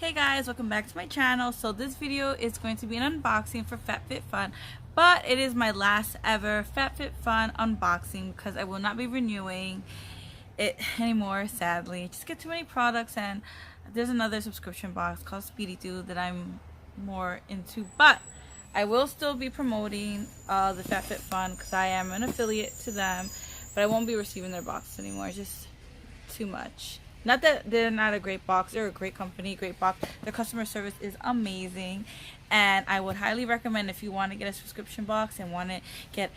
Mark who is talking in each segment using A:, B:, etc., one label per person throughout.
A: Hey guys, welcome back to my channel. So this video is going to be an unboxing for FabFitFun, but it is my last ever FabFitFun unboxing because I will not be renewing it anymore, sadly. Just get too many products, and there's another subscription box called Speedy Dude that I'm more into, but I will still be promoting the FabFitFun because I am an affiliate to them, but I won't be receiving their boxes anymore. It's just too much. Not that they're not a great box, they're a great company, great box. Their customer service is amazing, and I would highly recommend, if you want to get a subscription box and want to get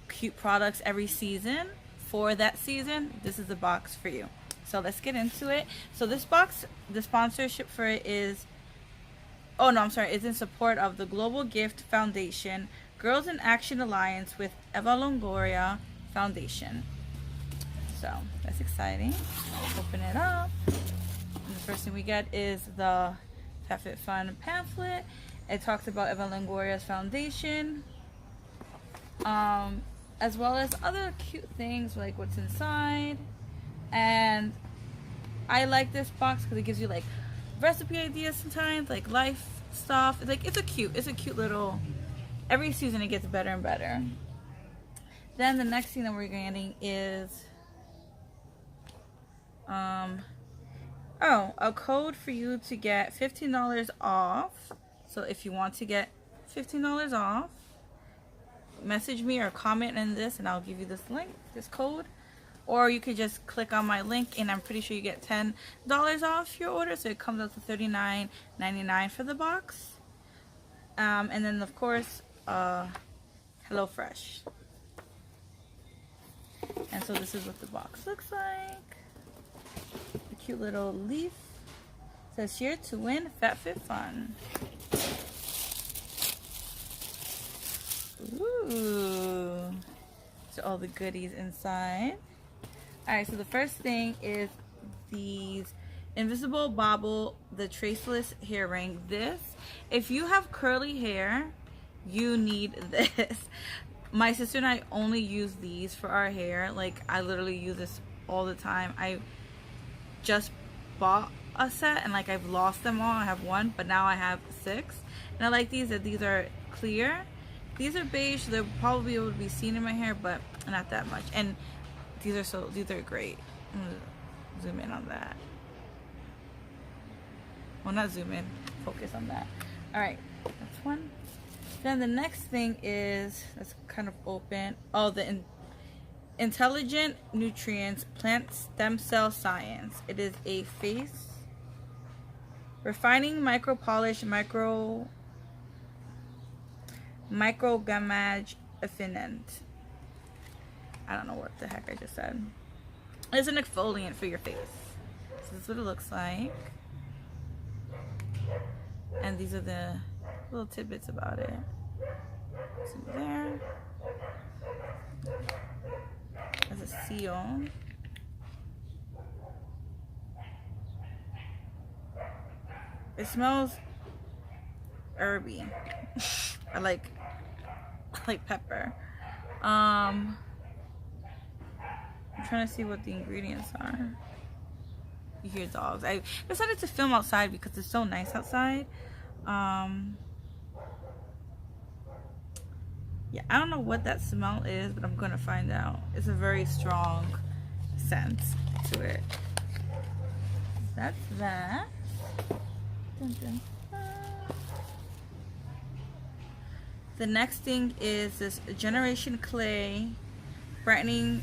A: cute products every season for that season, this is the box for you. So let's get into it. So this box, the sponsorship for it is, it's in support of the Global Gift Foundation, Girls in Action Alliance with Eva Longoria Foundation. So that's exciting. Let's open it up. And the first thing we get is the FabFitFun pamphlet. It talks about Eva Longoria's foundation, as well as other cute things like what's inside. And I like this box because it gives you like recipe ideas sometimes, like life stuff. It's a cute little. Every season it gets better and better. Then the next thing that we're getting is a code for you to get $15 off. So if you want to get $15 off, message me or comment in this and I'll give you this link, this code. Or you could just click on my link and I'm pretty sure you get $10 off your order, so it comes out to $39.99 for the box. And then of course HelloFresh. And so this is what the box looks like. A cute little leaf. It says here to win FabFitFun. Ooh. So all the goodies inside. Alright, so the first thing is these Invisibobble, the traceless hair ring. This, if you have curly hair, you need this. My sister and I only use these for our hair. Like, I literally use this all the time. I just bought a set and like I've lost them all. I have one, but now I have 6. And I like these, that these are clear. These are beige, so they'll probably be able to be seen in my hair, but not that much. And these are great. I'm gonna zoom in on that. Well, not zoom in, focus on that. Alright, that's one. Then the next thing is, that's kind of open. Oh, the Intelligent Nutrients Plant Stem Cell Science. It is a face refining micro polish microgamage affinant. I don't know what the heck I just said. It's an exfoliant for your face. So this is what it looks like. And these are the little tidbits about it. So there. There's a seal. It smells herby. I like pepper. I'm trying to see what the ingredients are. You hear dogs. I decided to film outside because it's so nice outside. Yeah, I don't know what that smell is, but I'm gonna find out. It's a very strong scent to it. That's that. Dun, dun, dun. The next thing is this Generation Clay Brightening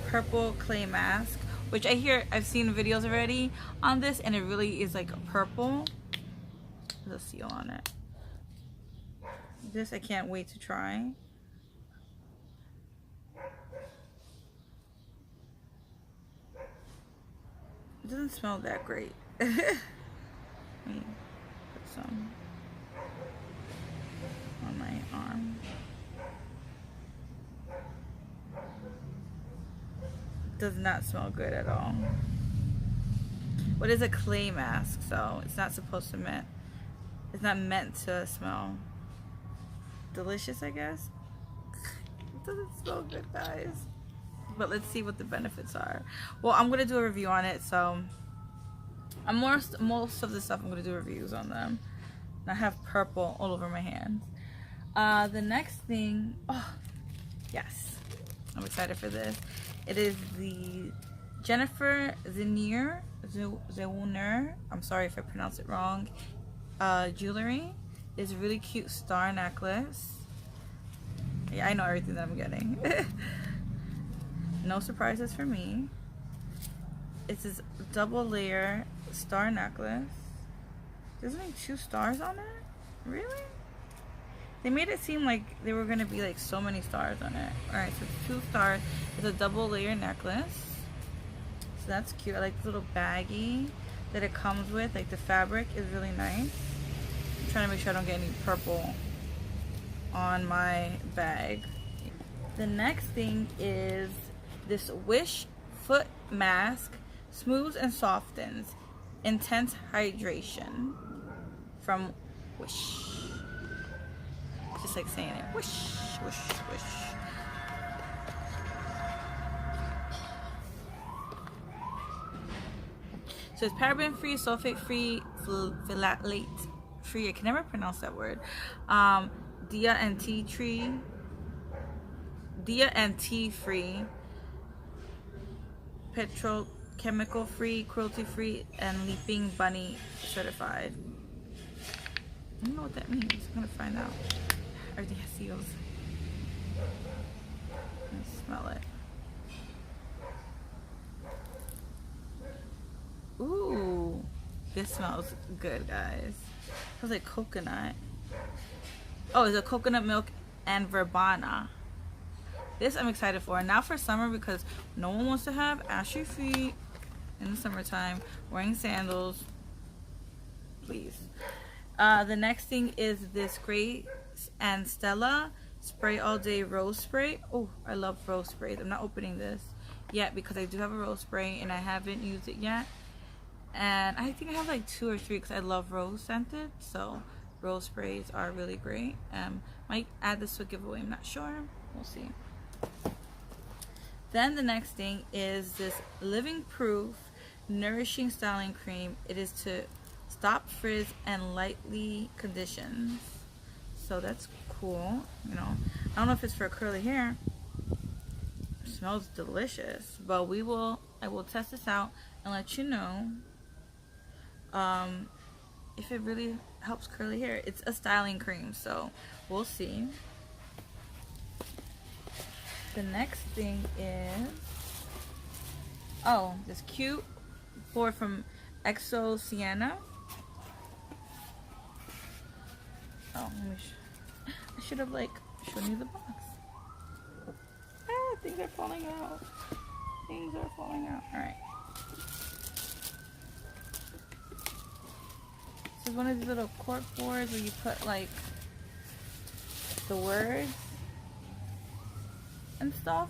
A: Purple Clay Mask, which I've seen videos already on this, and it really is like a purple. There's a seal on it. This I can't wait to try. It doesn't smell that great. Let me put some on my arm. It does not smell good at all. What is a clay mask? So it's not supposed to it's not meant to smell delicious, I guess. It doesn't smell good, guys. But let's see what the benefits are. Well, I'm gonna do a review on it, so Most of the stuff I'm gonna do reviews on them. And I have purple all over my hands. The next thing, oh yes, I'm excited for this. It is the Jennifer Zeuner. I'm sorry if I pronounce it wrong. Jewelry. It's a really cute star necklace. Yeah, I know everything that I'm getting. No surprises for me. It's this double layer star necklace. There's only 2 stars on it? Really? They made it seem like there were gonna be like so many stars on it. Alright, so it's 2 stars. It's a double layer necklace. So that's cute. I like the little baggie that it comes with. Like the fabric is really nice. I'm trying to make sure I don't get any purple on my bag. The next thing is this Whish foot mask. Smooths and softens. Intense hydration. From Whish. Just like saying it. Whish, whish, whish. So it's paraben free, sulfate free, phthalate free. I can never pronounce that word. Dia and tea free, petrochemical free, cruelty free, and leaping bunny certified. I don't know what that means. I'm gonna find out. Everything has seals. Let's smell it. Ooh, this smells good, guys. It smells like coconut. Oh, it's a coconut milk and verbena. This I'm excited for. Now for summer, because no one wants to have ashy feet in the summertime wearing sandals. Please. The next thing is this Grace and Stella Spray All Day Rose Spray. Oh, I love rose sprays. I'm not opening this yet because I do have a rose spray and I haven't used it yet. And I think I have like 2 or 3 because I love rose scented. So rose sprays are really great. Might add this to a giveaway. I'm not sure. We'll see. Then the next thing is this Living Proof Nourishing Styling Cream. It is to stop frizz and lightly conditions. So that's cool. You know, I don't know if it's for curly hair. It smells delicious, but I will test this out and let you know if it really helps curly hair. It's a styling cream, so we'll see. The next thing is, oh, this cute board from Sienna. Oh, I should have like shown you the box. Ah, things are falling out. Things are falling out. All right. This is one of these little cork boards where you put like the words and stuff.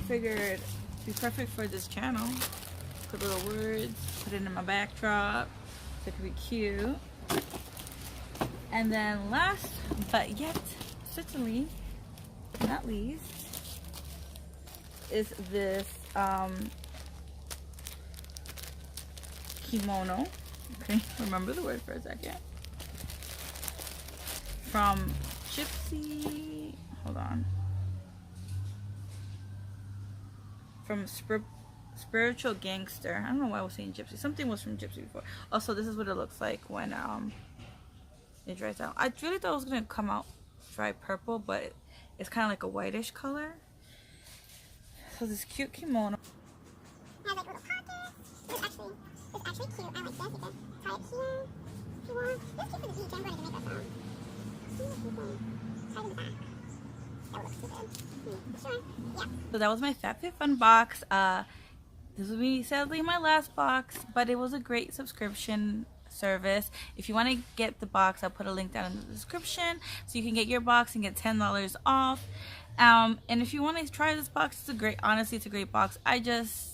A: Figured it'd be perfect for this channel. Put little words, put it in my backdrop, so it could be cute. And then last but yet certainly not least is this kimono. Okay, remember the word for a second. From Gypsy, hold on. From Spiritual Gangster. I don't know why I was saying Gypsy. Something was from Gypsy before. Also, this is what it looks like when it dries out. I really thought it was gonna come out dry purple, but it's kind of like a whitish color. So this cute kimono. It has like little pockets. It's actually cute. I like this. You can tie it here if you want. This is cute for the beach. I'm ready to make that sound. See if you can tie it in the back. That would look stupid. Sure. Yeah. So that was my FabFitFun box. This will be sadly my last box, but it was a great subscription service. If you want to get the box, I'll put a link down in the description so you can get your box and get $10 off. And if you want to try this box, honestly it's a great box. I just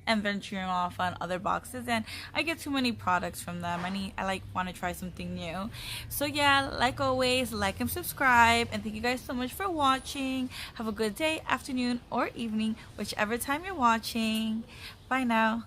A: am venturing off on other boxes and I get too many products from them. I want to try something new. So yeah, like always, like and subscribe, and thank you guys so much for watching. Have a good day, afternoon, or evening, whichever time you're watching. Bye now.